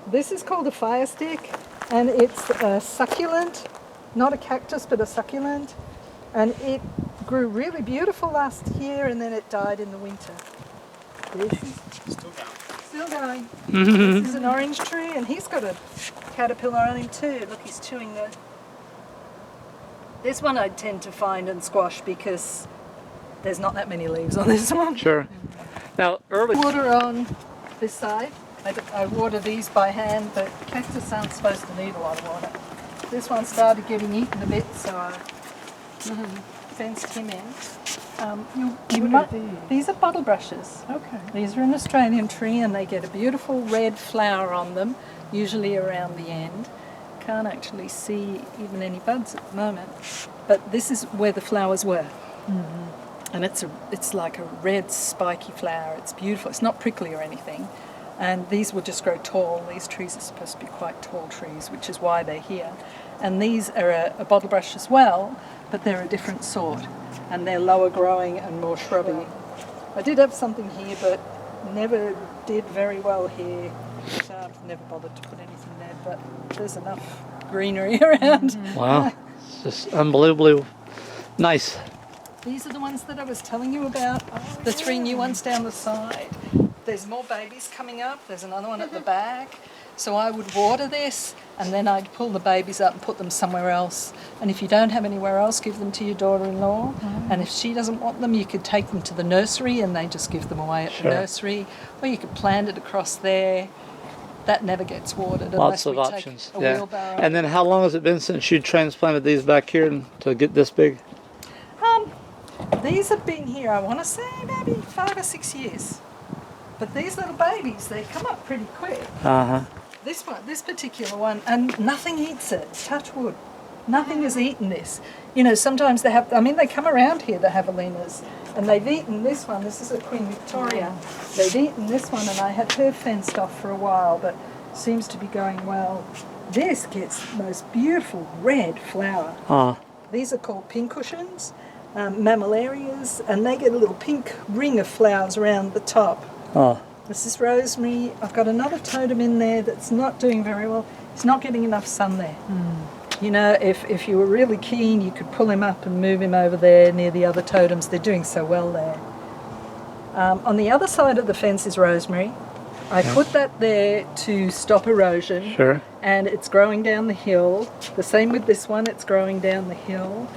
[SPEAKER 1] This is called a fire stick, and it's a succulent, not a cactus, but a succulent. And it grew really beautiful last year, and then it died in the winter. This is still going. This is an orange tree, and he's got a caterpillar on him too. Look, he's chewing the... This one I tend to find and squash because there's not that many leaves on this one.
[SPEAKER 3] Sure. Now, early...
[SPEAKER 1] Water on this side. I water these by hand, but cactus aren't supposed to need a lot of water. This one started getting eaten a bit, so I fenced him in. These are bottle brushes.
[SPEAKER 4] Okay.
[SPEAKER 1] These are an Australian tree, and they get a beautiful red flower on them, usually around the end. Can't actually see even any buds at the moment, but this is where the flowers were. And it's like a red spiky flower. It's beautiful. It's not prickly or anything. And these will just grow tall. These trees are supposed to be quite tall trees, which is why they're here. And these are a bottle brush as well, but they're a different sort. and they're lower growing and more shrubby. I did have something here, but never did very well here. So I've never bothered to put anything there, but there's enough greenery around.
[SPEAKER 3] Wow, it's just unbelievably nice.
[SPEAKER 1] These are the ones that I was telling you about, the 3 new ones down the side. There's more babies coming up, there's another one at the back. So I would water this and then I'd pull the babies up and put them somewhere else. And if you don't have anywhere else, give them to your daughter-in-law. And if she doesn't want them, you could take them to the nursery and they just give them away at the nursery. Or you could plant it across there. That never gets watered.
[SPEAKER 3] Lots of
[SPEAKER 1] unless we
[SPEAKER 3] options.
[SPEAKER 1] Take a wheelbarrow.
[SPEAKER 3] And then how long has it been since you transplanted these back here to get this big?
[SPEAKER 1] These have been here, I want to say, maybe 5 or 6 years. But these little babies, they come up pretty quick. This particular one, and nothing eats it. Touch wood. Nothing has eaten this. You know, sometimes they have, they come around here, the javelinas, and they've eaten this one. This is a Queen Victoria. They've eaten this one, and I had her fenced off for a while, but seems to be going well. This gets the most beautiful red flower. These are called pincushions, mammillarias, and they get a little pink ring of flowers around the top. This is rosemary. I've got another totem in there that's not doing very well. He's not getting enough sun there. You know, if you were really keen, you could pull him up and move him over there near the other totems. They're doing so well there. On the other side of the fence is rosemary. I put that there to stop erosion.
[SPEAKER 3] Sure.
[SPEAKER 1] And it's growing down the hill. The same with this one, it's growing down the hill.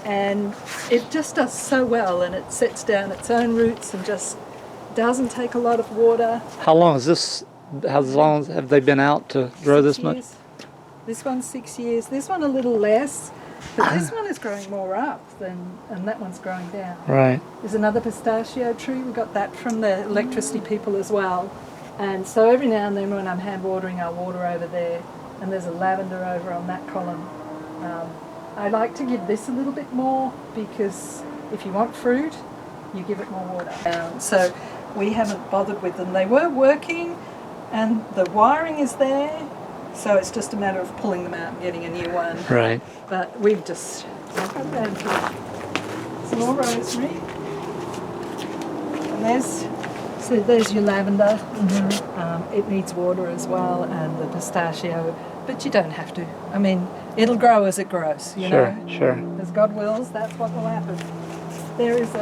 [SPEAKER 1] And it just does so well, and it sets down its own roots and just doesn't take a lot of water.
[SPEAKER 3] How long have they been out to grow this much?
[SPEAKER 1] This one's 6 years. This one a little less, but this one is growing more up and that one's growing down.
[SPEAKER 3] Right.
[SPEAKER 1] There's another pistachio tree. We got that from the electricity people as well. And so every now and then when I'm hand watering, I'll water over there. And there's a lavender over on that column. I like to give this a little bit more because if you want fruit, you give it more water. So we haven't bothered with them. They were working and the wiring is there, so it's just a matter of pulling them out and getting a new one.
[SPEAKER 3] Right.
[SPEAKER 1] But we've just got down to some more rosemary. And there's your lavender. It needs water as well, and the pistachio, but you don't have to. I mean, it'll grow as it grows, you know.
[SPEAKER 3] Sure.
[SPEAKER 1] As God wills, that's what will happen. There's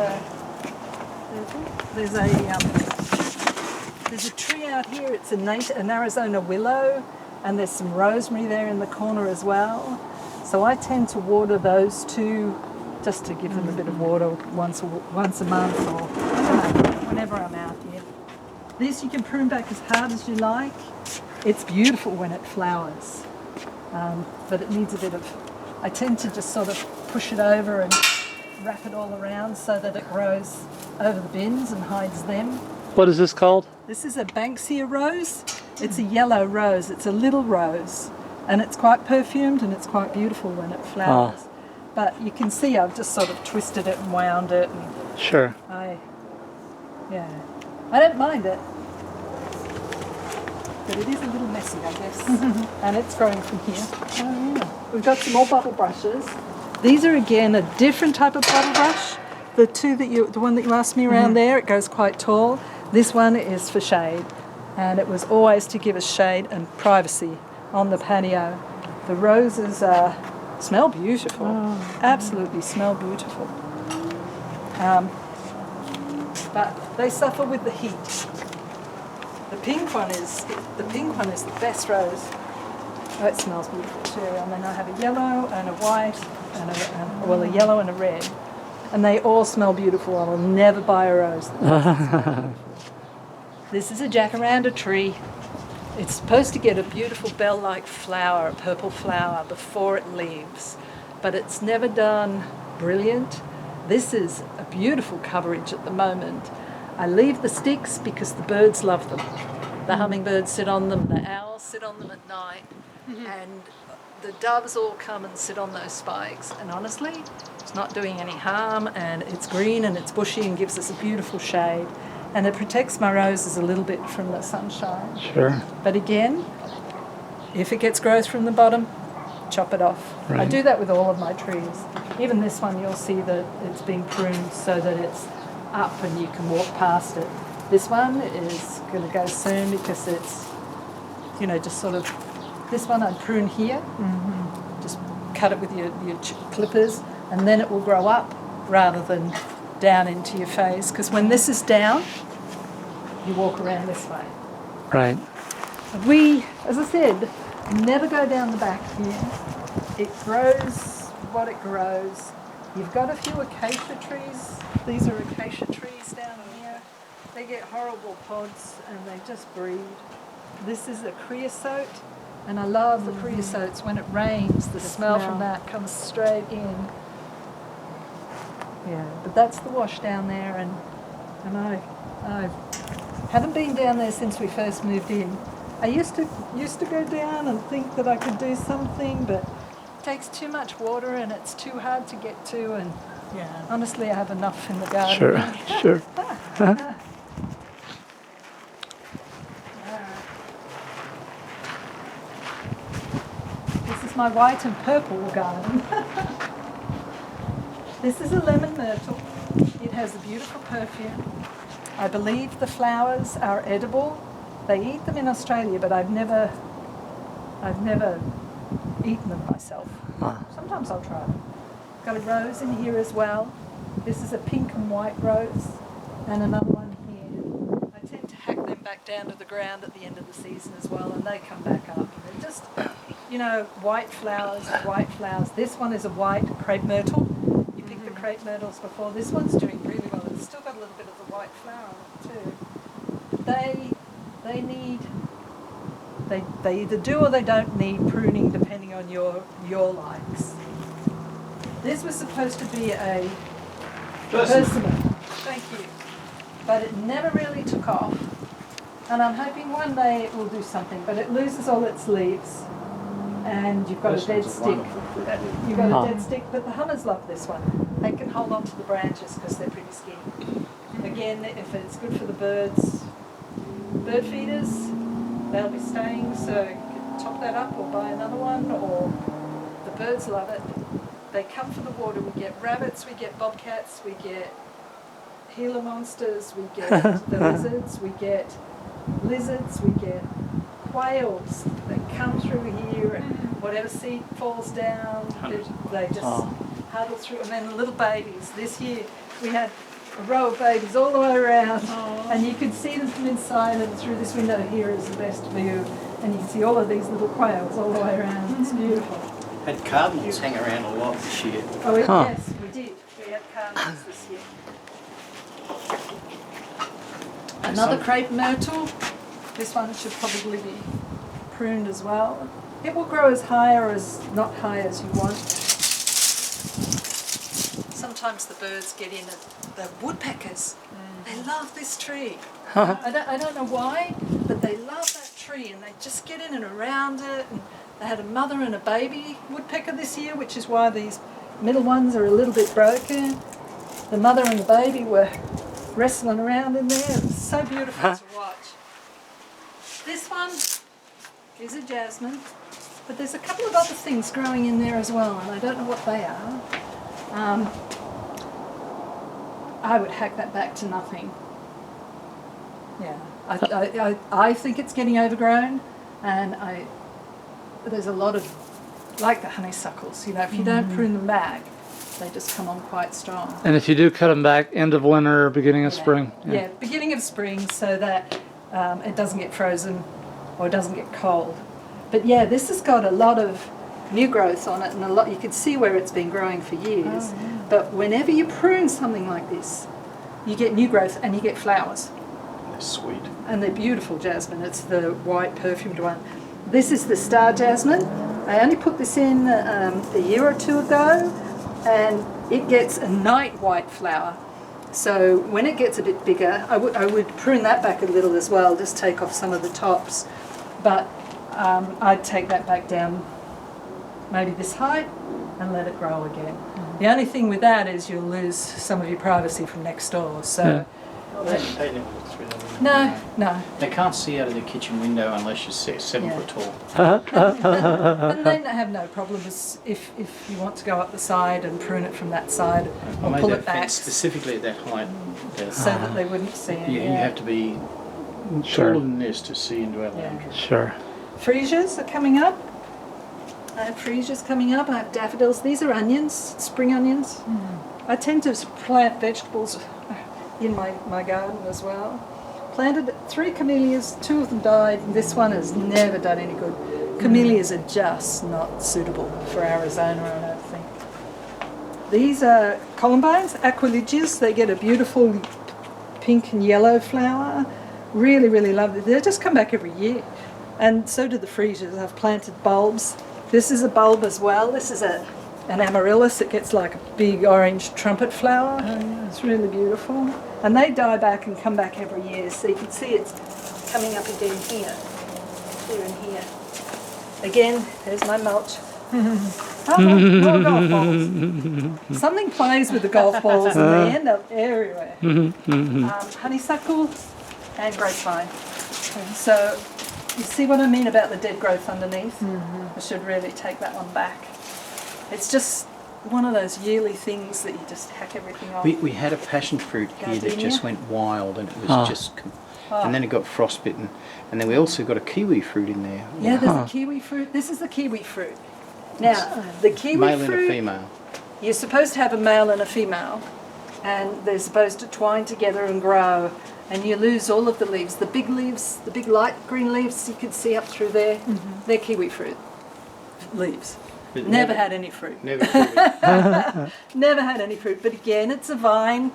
[SPEAKER 1] a tree out here. It's an Arizona willow, and there's some rosemary there in the corner as well. So I tend to water those two, just to give them a bit of water once a month or whenever I'm out here. This you can prune back as hard as you like. It's beautiful when it flowers, but it needs a bit of. I tend to just sort of push it over and wrap it all around so that it grows over the bins and hides them.
[SPEAKER 3] What is this called?
[SPEAKER 1] This is a Banksia rose. It's a yellow rose. It's a little rose, and it's quite perfumed and it's quite beautiful when it flowers. But you can see I've just sort of twisted it and wound it. And
[SPEAKER 3] Sure.
[SPEAKER 1] I don't mind it, but it is a little messy, I guess. And it's growing from here. We've got some more bottle brushes. These are again a different type of bottle brush. The one that you asked me around there, it goes quite tall. This one is for shade, and it was always to give us shade and privacy on the patio. The roses smell beautiful, absolutely smell beautiful. But they suffer with the heat. The pink one is the best rose. Oh, it smells beautiful too. And then I have a yellow and a white and a yellow and a red. And they all smell beautiful. I will never buy a rose that doesn't smell beautiful. This is a jacaranda tree. It's supposed to get a beautiful bell-like flower, a purple flower, before it leaves. But it's never done brilliant. This is a beautiful coverage at the moment. I leave the sticks because the birds love them. The hummingbirds sit on them, the owls sit on them at night, and the doves all come and sit on those spikes. And honestly, it's not doing any harm, and it's green and it's bushy and gives us a beautiful shade. And it protects my roses a little bit from the sunshine.
[SPEAKER 3] Sure.
[SPEAKER 1] But again, if it gets growth from the bottom, chop it off. I
[SPEAKER 3] Right.
[SPEAKER 1] do that with all of my trees. Even this one, you'll see that it's been pruned so that it's up and you can walk past it. This one is going to go soon because it's, you know, just sort of, this one I'd prune here, just cut it with your clippers, and then it will grow up rather than down into your face, because when this is down, you walk around this way.
[SPEAKER 3] Right.
[SPEAKER 1] We, as I said, never go down the back here. It grows what it grows. You've got a few acacia trees. These are acacia trees down here. They get horrible pods and they just breed. This is a creosote, and I love the creosotes. When it rains, the smell from that comes straight in. Yeah, but that's the wash down there, and I haven't been down there since we first moved in. I used to go down and think that I could do something, but it takes too much water and it's too hard to get to, and honestly I have enough in the garden.
[SPEAKER 3] Sure.
[SPEAKER 1] This is my white and purple garden. This is a lemon myrtle. It has a beautiful perfume. I believe the flowers are edible. They eat them in Australia, but I've never eaten them myself. Sometimes I'll try them. Got a rose in here as well. This is a pink and white rose, and another one here. I tend to hack them back down to the ground at the end of the season as well, and they come back up. They're just, you know, white flowers. This one is a white crepe myrtle. You picked the crepe myrtles before. This one's doing really well. It's still got a little bit of the white flower on it too. They either do or they don't need pruning depending on your likes. This was supposed to be a persimmon. Thank you. But it never really took off. And I'm hoping one day it will do something, but it loses all its leaves. And you've got a dead stick. You've got a dead stick, but the hummers love this one. They can hold on to the branches because they're pretty skinny. Again, if it's good for the birds, bird feeders, they'll be staying, so you can top that up or buy another one, or the birds love it. They come for the water. We get rabbits, we get bobcats, we get Gila monsters, we get the lizards, we get quails that come through here, and whatever seed falls down, they just huddle through. And then the little babies. This year we had a row of babies all the way around, and you could see them from inside, and through this window here is the best view, and you can see all of these little quails all the way around. It's beautiful.
[SPEAKER 2] Had cardinals hang around a lot this year.
[SPEAKER 1] Oh, yes, we did. We had cardinals this year. Another crepe myrtle. This one should probably be pruned as well. It will grow as high or as not high as you want. Sometimes the birds get in it. The woodpeckers, they love this tree. I don't know why, but they love that tree, and they just get in and around it. And they had a mother and a baby woodpecker this year, which is why these middle ones are a little bit broken. The mother and the baby were wrestling around in there. It was so beautiful to watch. This one is a jasmine, but there's a couple of other things growing in there as well, and I don't know what they are. I would hack that back to nothing. Yeah, I think it's getting overgrown, and there's a lot of, like the honeysuckles, you know, if you don't prune them back, they just come on quite strong.
[SPEAKER 3] And if you do cut them back, end of winter, beginning of spring.
[SPEAKER 1] Yeah, beginning of spring, so that it doesn't get frozen or it doesn't get cold. But yeah, this has got a lot of new growth on it, and a lot. You can see where it's been growing for years. But whenever you prune something like this, you get new growth and you get flowers.
[SPEAKER 2] They're sweet.
[SPEAKER 1] And they're beautiful jasmine. It's the white perfumed one. This is the star jasmine. I only put this in a year or two ago, and it gets a night white flower. So when it gets a bit bigger, I would prune that back a little as well, just take off some of the tops. But I'd take that back down maybe this height and let it grow again. The only thing with that is you'll lose some of your privacy from next door. So
[SPEAKER 2] They never look through them.
[SPEAKER 1] No, no.
[SPEAKER 2] They can't see out of the kitchen window unless you're 7
[SPEAKER 1] Yeah.
[SPEAKER 2] foot tall.
[SPEAKER 1] And they have no problem if you want to go up the side and prune it from that side
[SPEAKER 2] I
[SPEAKER 1] or
[SPEAKER 2] made
[SPEAKER 1] pull
[SPEAKER 2] that
[SPEAKER 1] it back
[SPEAKER 2] fence specifically at that height.
[SPEAKER 1] so that they wouldn't see it.
[SPEAKER 2] You have to be
[SPEAKER 3] Sure.
[SPEAKER 2] taller than this to see into our lounge room.
[SPEAKER 3] Sure.
[SPEAKER 1] Freesias are coming up. I have freesias coming up. I have daffodils. These are onions, spring onions. I tend to plant vegetables in my garden as well. Planted 3 camellias, 2 of them died, and this one has never done any good. Camellias are just not suitable for Arizona, I don't think. These are columbines, aquiligias. They get a beautiful pink and yellow flower. Really, really lovely. They just come back every year. And so do the freesias. I've planted bulbs. This is a bulb as well. This is an amaryllis. It gets like a big orange trumpet flower. It's really beautiful. And they die back and come back every year. So you can see it's coming up again here and here. Again, there's my mulch. Oh, more golf balls. Something plays with the golf balls and they end up everywhere. Honeysuckle and grapevine. So you see what I mean about the dead growth underneath? I should really take that one back. It's just one of those yearly things that you just hack everything off.
[SPEAKER 2] We had a passion fruit here that just went wild, and it was and then it got frostbitten. And then we also got a kiwi fruit in there.
[SPEAKER 1] Yeah, there's a kiwi fruit. This is the kiwi fruit. Now, the kiwi
[SPEAKER 2] Male
[SPEAKER 1] fruit,
[SPEAKER 2] and a female.
[SPEAKER 1] you're supposed to have a male and a female, and they're supposed to twine together and grow, and you lose all of the leaves. The big leaves, the big light green leaves you can see up through there, they're kiwi fruit leaves.
[SPEAKER 2] But
[SPEAKER 1] Never had any fruit.
[SPEAKER 2] Never fruit.
[SPEAKER 1] Never had any fruit. But again, it's a vine.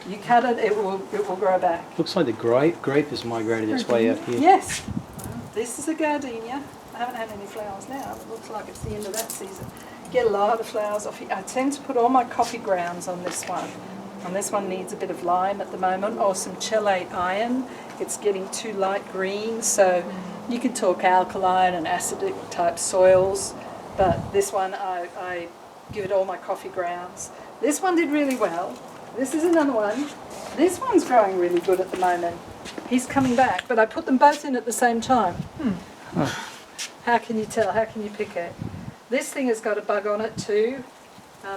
[SPEAKER 1] You cut it, it will grow back.
[SPEAKER 2] Looks like the grape has migrated its way up here.
[SPEAKER 1] Yes. This is a gardenia. I haven't had any flowers now. It looks like it's the end of that season. Get a lot of flowers off here. I tend to put all my coffee grounds on this one. And this one needs a bit of lime at the moment, or some chelate iron. It's getting too light green, so you can talk alkaline and acidic type soils. But this one, I give it all my coffee grounds. This one did really well. This is another one. This one's growing really good at the moment. He's coming back, but I put them both in at the same time. How can you tell? How can you pick it? This thing has got a bug on it too.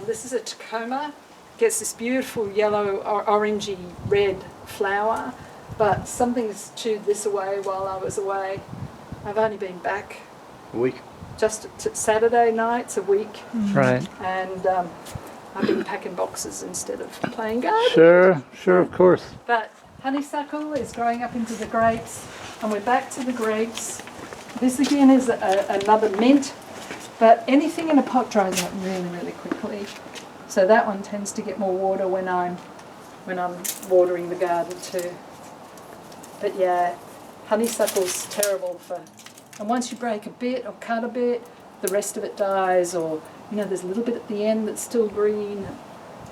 [SPEAKER 1] This is a Tacoma. Gets this beautiful yellow or orangey red flower, but something's chewed this away while I was away. I've only been back
[SPEAKER 2] A week.
[SPEAKER 1] just Saturday nights a week,
[SPEAKER 3] Right.
[SPEAKER 1] and I've been packing boxes instead of playing garden.
[SPEAKER 3] Sure, of course.
[SPEAKER 1] But honeysuckle is growing up into the grapes, and we're back to the grapes. This again is another mint, but anything in a pot dries out really, really quickly. So that one tends to get more water when I'm watering the garden too. But yeah, honeysuckle's terrible for. And once you break a bit or cut a bit, the rest of it dies, or there's a little bit at the end that's still green.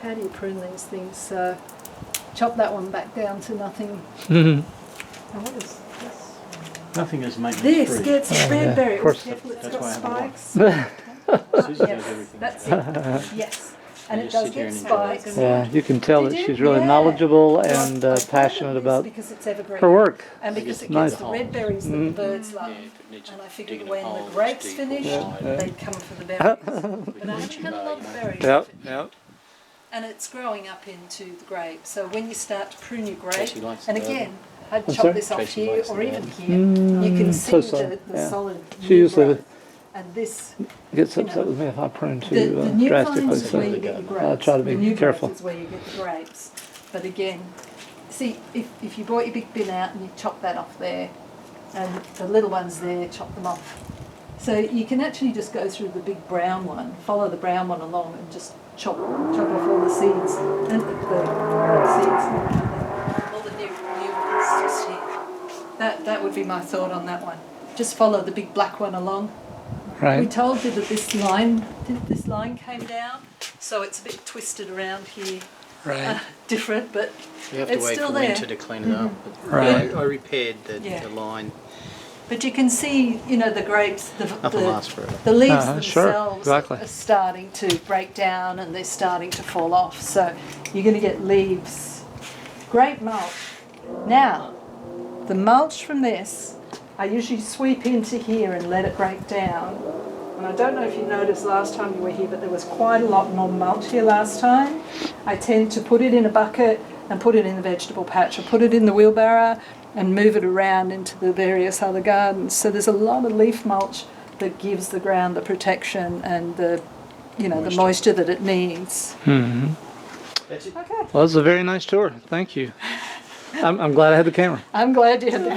[SPEAKER 1] How do you prune these things? So chop that one back down to nothing. And what is this?
[SPEAKER 2] Nothing is maintenance
[SPEAKER 1] This
[SPEAKER 2] free.
[SPEAKER 1] gets red berry.
[SPEAKER 3] of course.
[SPEAKER 1] Careful, it's
[SPEAKER 2] That's
[SPEAKER 1] got
[SPEAKER 2] why I have a
[SPEAKER 1] spikes.
[SPEAKER 2] Susie does
[SPEAKER 1] Yes,
[SPEAKER 2] everything.
[SPEAKER 1] that's it. Yes, and
[SPEAKER 2] I
[SPEAKER 1] it
[SPEAKER 2] just
[SPEAKER 1] does
[SPEAKER 2] sit here
[SPEAKER 1] get
[SPEAKER 2] and enjoy it.
[SPEAKER 1] spikes.
[SPEAKER 3] Yeah, you can tell
[SPEAKER 1] Did
[SPEAKER 3] that
[SPEAKER 1] you?
[SPEAKER 3] she's really
[SPEAKER 1] Yeah.
[SPEAKER 3] knowledgeable
[SPEAKER 1] I
[SPEAKER 3] and
[SPEAKER 1] planted
[SPEAKER 3] passionate
[SPEAKER 1] this
[SPEAKER 3] about
[SPEAKER 1] because it's evergreen.
[SPEAKER 3] her work.
[SPEAKER 1] And because it
[SPEAKER 3] Nice.
[SPEAKER 1] gets the red berries that the birds love.
[SPEAKER 2] Yeah, if it needs
[SPEAKER 1] And I
[SPEAKER 2] digging
[SPEAKER 1] figured
[SPEAKER 2] a
[SPEAKER 1] when
[SPEAKER 2] hole,
[SPEAKER 1] the grapes
[SPEAKER 2] it's deep
[SPEAKER 1] finished,
[SPEAKER 2] or wide.
[SPEAKER 1] they'd come for the berries. But I haven't had a lot of berries.
[SPEAKER 3] Yep.
[SPEAKER 1] And it's growing up into the grape. So when you start to prune your grape,
[SPEAKER 2] Tracy likes
[SPEAKER 1] and
[SPEAKER 2] the
[SPEAKER 1] again, I'd
[SPEAKER 3] I'm
[SPEAKER 1] chop
[SPEAKER 3] sorry?
[SPEAKER 1] this off
[SPEAKER 2] Tracy
[SPEAKER 1] here
[SPEAKER 2] likes
[SPEAKER 1] or
[SPEAKER 2] the
[SPEAKER 1] even
[SPEAKER 2] garden.
[SPEAKER 1] here. You can see
[SPEAKER 3] Tucson,
[SPEAKER 1] the
[SPEAKER 3] yeah.
[SPEAKER 1] solid
[SPEAKER 3] She
[SPEAKER 1] new
[SPEAKER 3] usually
[SPEAKER 1] growth. And this,
[SPEAKER 3] gets upset with me if I prune
[SPEAKER 1] the
[SPEAKER 3] too
[SPEAKER 1] new
[SPEAKER 3] drastically.
[SPEAKER 1] vines is where you
[SPEAKER 3] So
[SPEAKER 1] get your grapes.
[SPEAKER 3] I'll try to
[SPEAKER 1] The
[SPEAKER 3] be
[SPEAKER 1] new
[SPEAKER 3] careful.
[SPEAKER 1] grapes is where you get the grapes. But again, see, if you brought your big bin out and you chop that off there, and the little ones there, chop them off. So you can actually just go through the big brown one, follow the brown one along, and just chop off all the seeds and the seeds, all the new ones just here. That would be my thought on that one. Just follow the big black one along. We
[SPEAKER 3] Right.
[SPEAKER 1] told you that this line came down, so it's a bit twisted around here.
[SPEAKER 3] Right.
[SPEAKER 1] Different, but
[SPEAKER 2] We have to
[SPEAKER 1] it's
[SPEAKER 2] wait
[SPEAKER 1] still
[SPEAKER 2] for
[SPEAKER 1] there.
[SPEAKER 2] winter to clean it up. But
[SPEAKER 3] Right.
[SPEAKER 2] I repaired the
[SPEAKER 1] Yeah.
[SPEAKER 2] line.
[SPEAKER 1] But you can see, the grapes,
[SPEAKER 2] Nothing lasts forever.
[SPEAKER 1] the leaves
[SPEAKER 3] Sure,
[SPEAKER 1] themselves
[SPEAKER 3] exactly.
[SPEAKER 1] are starting to break down and they're starting to fall off. So you're going to get leaves. Grape mulch. Now, The mulch from this, I usually sweep into here and let it break down. And I don't know if you noticed last time you were here, but there was quite a lot more mulch here last time. I tend to put it in a bucket and put it in the vegetable patch, or put it in the wheelbarrow and move it around into the various other gardens. So there's a lot of leaf mulch that gives the ground the protection and the, the moisture that it needs.
[SPEAKER 3] Mm-hmm.
[SPEAKER 1] Okay.
[SPEAKER 3] Well, it was a very nice tour. Thank you. I'm glad I had the camera.
[SPEAKER 1] I'm glad you had the